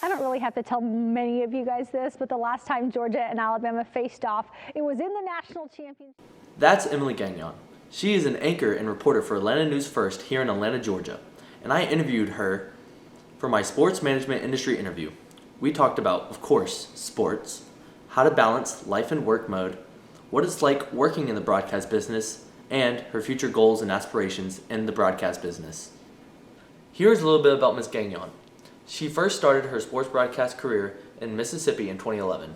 I don't really have to tell many of you guys this, but the last time Georgia and Alabama faced off, it was in the national championship. That's Emily Gagnon. She is an anchor and reporter for Atlanta News First here in Atlanta, Georgia, and I interviewed her for my sports management industry interview. We talked about, of course, sports, how to balance life and work mode, what it's like working in the broadcast business, and her future goals and aspirations in the broadcast business. Here's a little bit about Ms. Gagnon. She first started her sports broadcast career in Mississippi in 2011,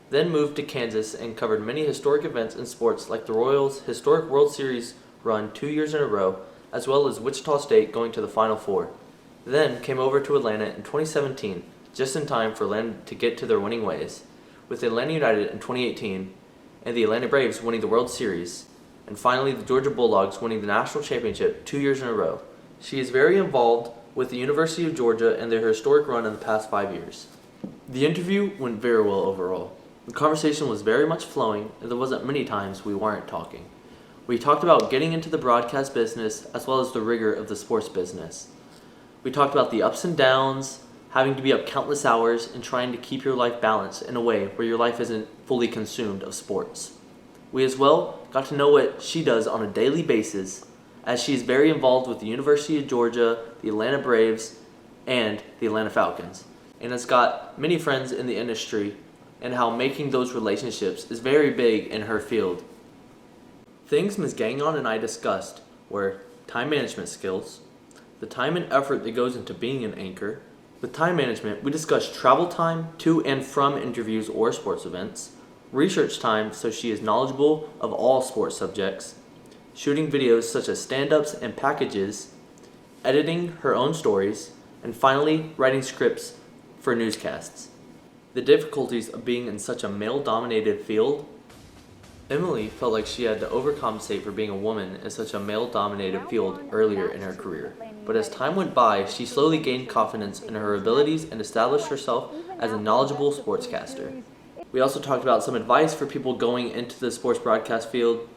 then moved to Kansas and covered many historic events in sports like the Royals' historic World Series run 2 years in a row, as well as Wichita State going to the Final Four. Then came over to Atlanta in 2017, just in time for Atlanta to get to their winning ways, with Atlanta United in 2018 and the Atlanta Braves winning the World Series, and finally the Georgia Bulldogs winning the national championship 2 years in a row. She is very involved with the University of Georgia and their historic run in the past 5 years. The interview went very well overall. The conversation was very much flowing, and there wasn't many times we weren't talking. We talked about getting into the broadcast business as well as the rigor of the sports business. We talked about the ups and downs, having to be up countless hours, and trying to keep your life balanced in a way where your life isn't fully consumed of sports. We as well got to know what she does on a daily basis, as she is very involved with the University of Georgia, the Atlanta Braves, and the Atlanta Falcons, and has got many friends in the industry, and how making those relationships is very big in her field. Things Ms. Gagnon and I discussed were time management skills, the time and effort that goes into being an anchor. With time management, we discussed travel time to and from interviews or sports events, research time so she is knowledgeable of all sports subjects, shooting videos such as stand-ups and packages, editing her own stories, and finally writing scripts for newscasts. The difficulties of being in such a male-dominated field. Emily felt like she had to overcompensate for being a woman in such a male-dominated field earlier in her career. But as time went by, she slowly gained confidence in her abilities and established herself as a knowledgeable sportscaster. We also talked about some advice for people going into the sports broadcast field.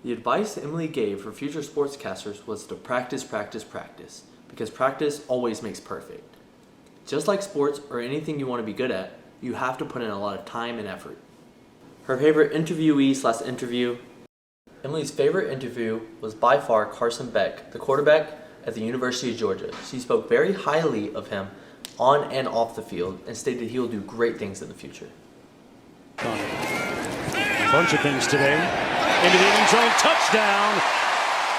The advice Emily gave for future sportscasters was to practice, practice, practice, because practice always makes perfect. Just like sports or anything you want to be good at, you have to put in a lot of time and effort. Her favorite interviewee/interview. Emily's favorite interview was by far Carson Beck, the quarterback at the University of Georgia. She spoke very highly of him on and off the field and stated he will do great things in the future. A bunch of things today. Into the end zone, touchdown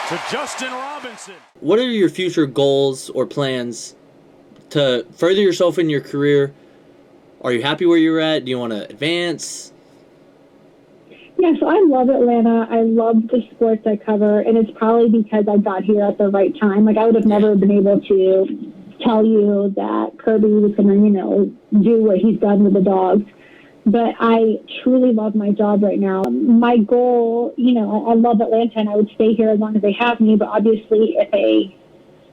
to Justin Robinson. What are your future goals or plans to further yourself in your career? Are you happy where you're at? Do you want to advance? Yeah, so I love Atlanta. I love the sports I cover, and it's probably because I got here at the right time. Like, I would have never been able to tell you that Kirby was going to, do what he's done with the Dogs. But I truly love my job right now. My goal, I love Atlanta, and I would stay here as long as they have me. But obviously, if a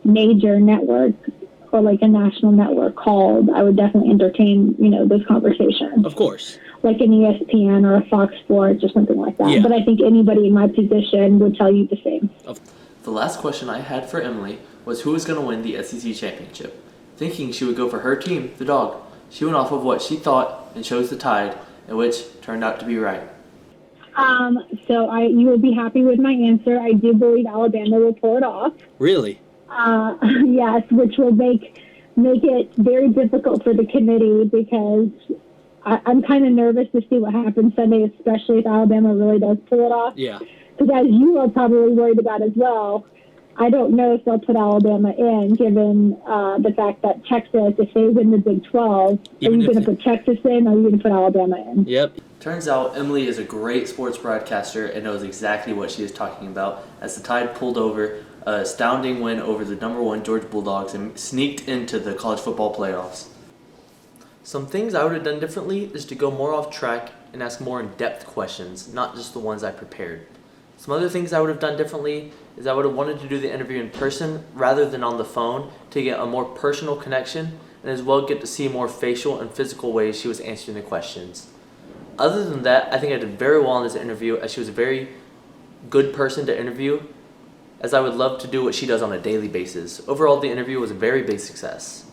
major network or like a national network called, I would definitely entertain, those conversations. Of course. Like an ESPN or a Fox Sports or something like that. Yeah. But I think anybody in my position would tell you the same. The last question I had for Emily was who was going to win the SEC championship. Thinking she would go for her team, the Dog, she went off of what she thought and chose the Tide, and which turned out to be right. So you will be happy with my answer. I do believe Alabama will pull it off. Really? Yes, which will make it very difficult for the committee because I'm kind of nervous to see what happens Sunday, especially if Alabama really does pull it off. Yeah. Because as you are probably worried about as well, I don't know if they'll put Alabama in, given the fact that Texas, if they win the Big 12, are you going to put Texas in or are you going to put Alabama in? Yep. Turns out Emily is a great sports broadcaster and knows exactly what she is talking about, as the Tide pulled over an astounding win over the number 1 Georgia Bulldogs and sneaked into the college football playoffs. Some things I would have done differently is to go more off track and ask more in-depth questions, not just the ones I prepared. Some other things I would have done differently is I would have wanted to do the interview in person rather than on the phone to get a more personal connection and as well get to see more facial and physical ways she was answering the questions. Other than that, I think I did very well in this interview, as she was a very good person to interview, as I would love to do what she does on a daily basis. Overall, the interview was a very big success.